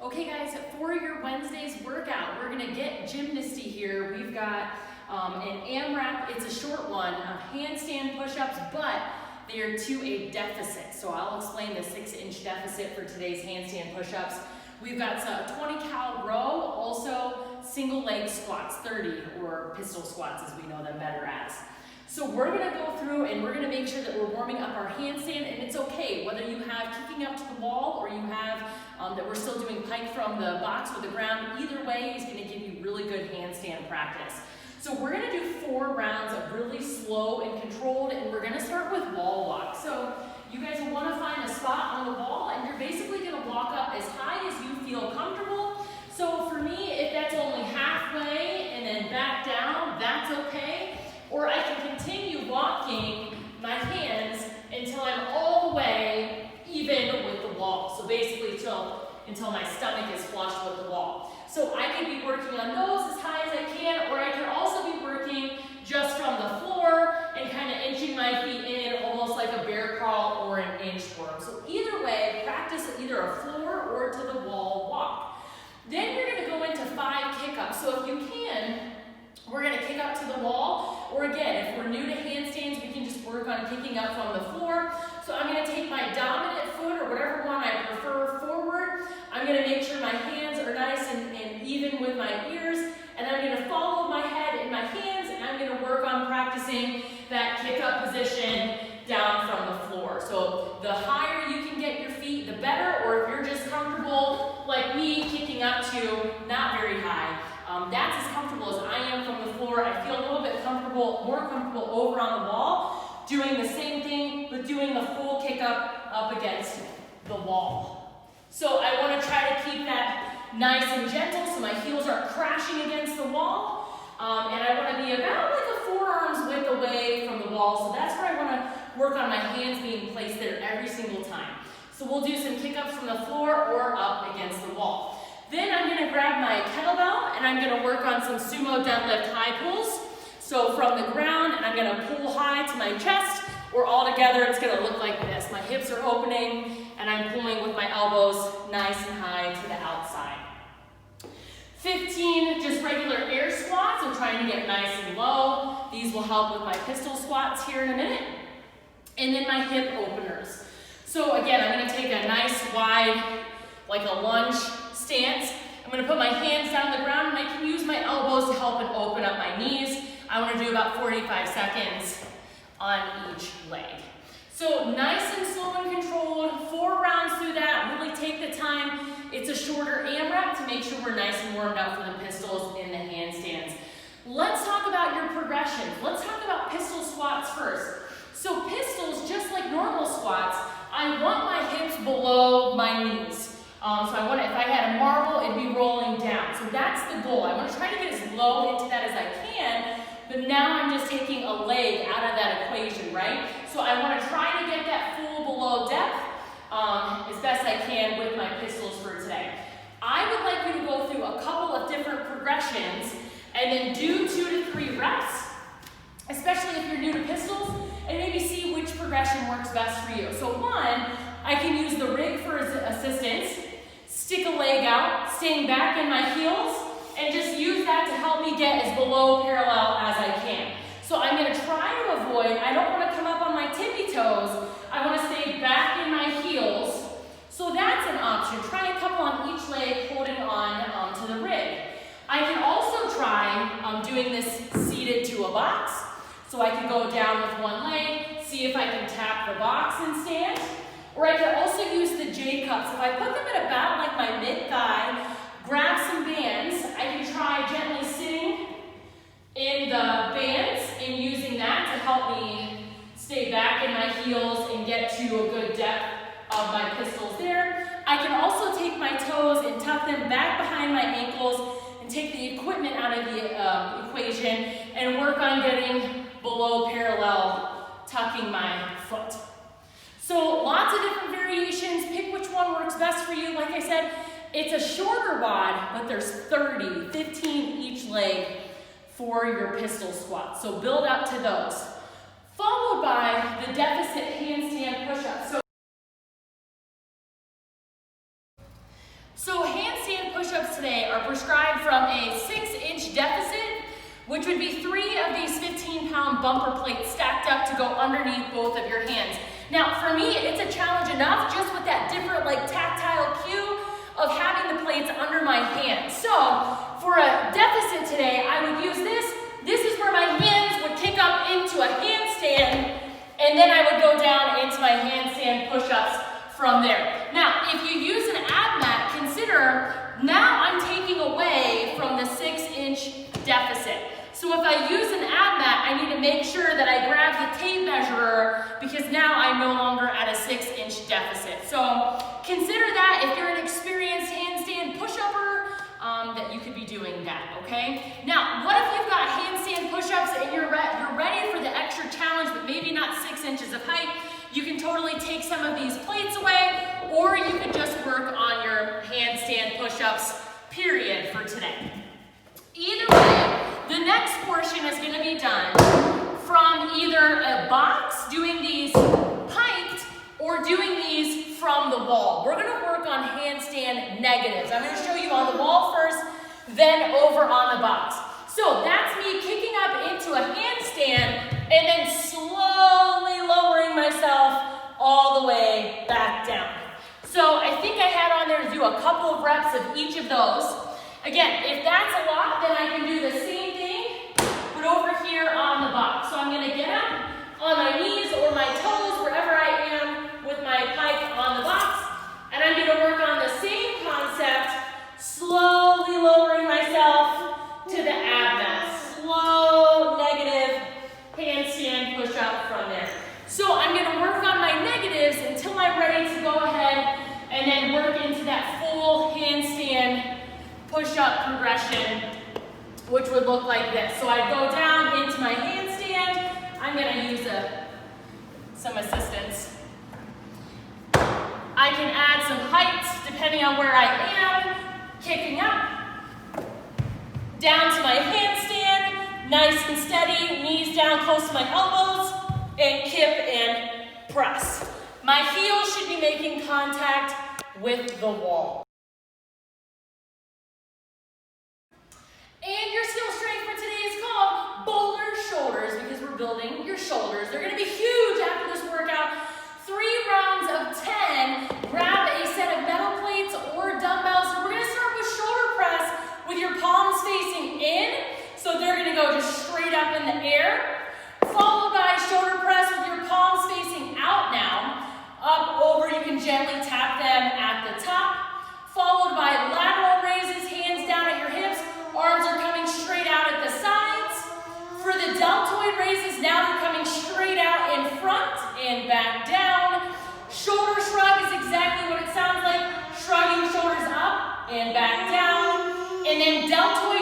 Okay guys, for your Wednesday's workout, we're gonna get gymnasty here. We've got an AMRAP, it's a short one, handstand push-ups, but they are to a deficit. So I'll explain the 6-inch deficit for today's handstand push-ups. We've got a 20 cal row, also single leg squats, 30, or pistol squats as we know them better as. So we're gonna go through and we're gonna make sure that we're warming up our handstand, and it's okay whether you have kicking up to the wall or you have that we're still doing pike from the box or the ground. Either way is gonna give you really good handstand practice. So we're gonna do 4 rounds of really slow and controlled, and we're gonna start with wall walk. So you guys will wanna find a spot on the wall, and you're basically gonna walk up as high as you feel comfortable. So for me, if that's only halfway and then back down, that's okay. Or I can continue walking my hands until I'm all the way even with the wall. So basically until my stomach is flush with the wall. So I could be working on those as high as I can, or I could also be working just from the floor and kind of inching my feet in almost like a bear crawl or an inchworm. So either way, practice either a floor or to the wall walk. Then you're gonna go into 5 kick-ups. So if you can, we're gonna kick up to the wall, or again, if we're new to handstands, we can just work on kicking up from the floor. So I'm gonna take my dominant foot, or whatever one I prefer, forward. I'm gonna make sure my hands are nice and even with my ears, and I'm gonna follow my head in my hands, and I'm gonna work on practicing that kick up position down from the floor. So the higher you can get your feet, the better, or if you're just comfortable, like me, kicking up to not very high. That's as comfortable as I am from the floor. I feel a little bit more comfortable over on the wall, doing the same thing, but doing the full kick up against the wall. So I want to try to keep that nice and gentle so my heels aren't crashing against the wall. And I want to be about like a forearm's width away from the wall. So that's where I want to work on my hands being placed there every single time. So we'll do some kick-ups from the floor or up against the wall. Then I'm going to grab my kettlebell and I'm going to work on some sumo deadlift high pulls. So from the ground, and I'm going to pull high to my chest, or all together it's going to look like this. My hips are opening and I'm pulling with my elbows nice and high to the outside. 15 just regular air squats. I'm trying to get nice and low. These will help with my pistol squats here in a minute. And then my hip openers. So again, I'm going to take a nice wide, like a lunge stance. I'm going to put my hands down on the ground, and I can use my elbows to help and open up my knees. I want to do about 45 seconds on each leg. So nice and slow and controlled, 4 rounds through that. Really take the time. It's a shorter AMRAP to make sure we're nice and warmed up for the pistols in the handstands. Let's talk about your progressions. Let's talk about pistol squats first. So pistols, just like normal squats, I want my hips below my knees. So if I had a marble, it'd be rolling down. So that's the goal. I want to try to get as low into that as I can, but now I'm just taking a leg out of that equation, right? So I want to try to get that full below depth as best I can with my pistols for today. I would like you to go through a couple of different progressions and then do 2 to 3 reps, especially if you're new to pistols, and maybe see which progression works best for you. So one, I can use the rig for assistance, stick a leg out, staying back in my heels, and just use that to help me get as below parallel as I can. So I'm going to try to avoid, I don't want to come up on my tippy toes, I want to stay back in my heels. So that's an option. Try a couple on each leg, holding on to the rig. I can also try doing this seated to a box. So I can go down with one leg, see if I can tap the box and stand. Or I could also use the J-cups. If I put them at about like my mid-thigh, grab some bands, I can try gently sitting in the bands and using that to help me stay back in my heels and get to a good depth of my pistols there. I can also take my toes and tuck them back behind my ankles and take the equipment out of the equation and work on getting below parallel, tucking my foot. So lots of different variations. Pick which one works best for you. Like I said, it's a shorter WOD, but there's 30, 15 each leg for your pistol squat. So build up to those. Followed by the deficit handstand push-up. So handstand prescribed from a 6-inch deficit, which would be 3 of these 15-pound bumper plates stacked up to go underneath both of your hands. Now, for me, it's a challenge enough just with that different like tactile cue of having the plates under my hands. So, for a deficit today, I would use this. This is where my hands would kick up into a handstand, and then I would go down into my handstand push-ups from there. Now, if you use an ab mat, consider now I'm taking away from the 6-inch deficit. So if I use an ab mat, I need to make sure that I grab the tape measure because now I'm no longer at a 6-inch deficit. So consider that if you're an experienced handstand push-upper, that you could be doing that, okay? Now, what if you've got handstand push-ups and you're ready for the extra challenge, but maybe not 6 inches of height? You can totally take some of these plates away, or you could just work on your handstand push-ups, period, for today. Either way, the next portion is going to be done from either a box, doing these piped, or doing these from the wall. We're going to work on handstand negatives. I'm going to show you on the wall first, then over on the box. So that's me kicking up into a handstand and then slowly lowering myself all the way back down. So I think I had on there to do a couple of reps of each of those. Again, if that's a lot, then I can do the same thing, but over here on the box. So I'm going to get up on my knees or my toes, wherever I am with my pike on the box, and I'm going to work on the same concept, slowly lowering myself to the ab mat. Slow, negative handstand push-up from there. So I'm going to work on my negatives until I'm ready to go ahead and then work into that full handstand push-up progression, which would look like this. So I go down into my handstand. I'm going to use some assistance. I can add some height depending on where I am. Kicking up, down to my handstand, nice and steady, knees down close to my elbows, and kip and press. My heels should be making contact with the wall. And your skill strength for today is called boulder shoulders because we're building your shoulders. They're going to be huge after this workout. 3 rounds of 10. Grab a set of metal plates or dumbbells. So we're going to start with shoulder press with your palms facing in. So they're going to go just straight up in the air. Followed by shoulder press with your palms facing out now. Up, over, you can gently tap them at the top. Followed by lateral raises, hands down at your hips. Arms are coming straight out at the sides. For the deltoid raises, now they're coming straight out in front and back down. Shoulder shrug is exactly what it sounds like. Shrugging shoulders up and back down. And then deltoid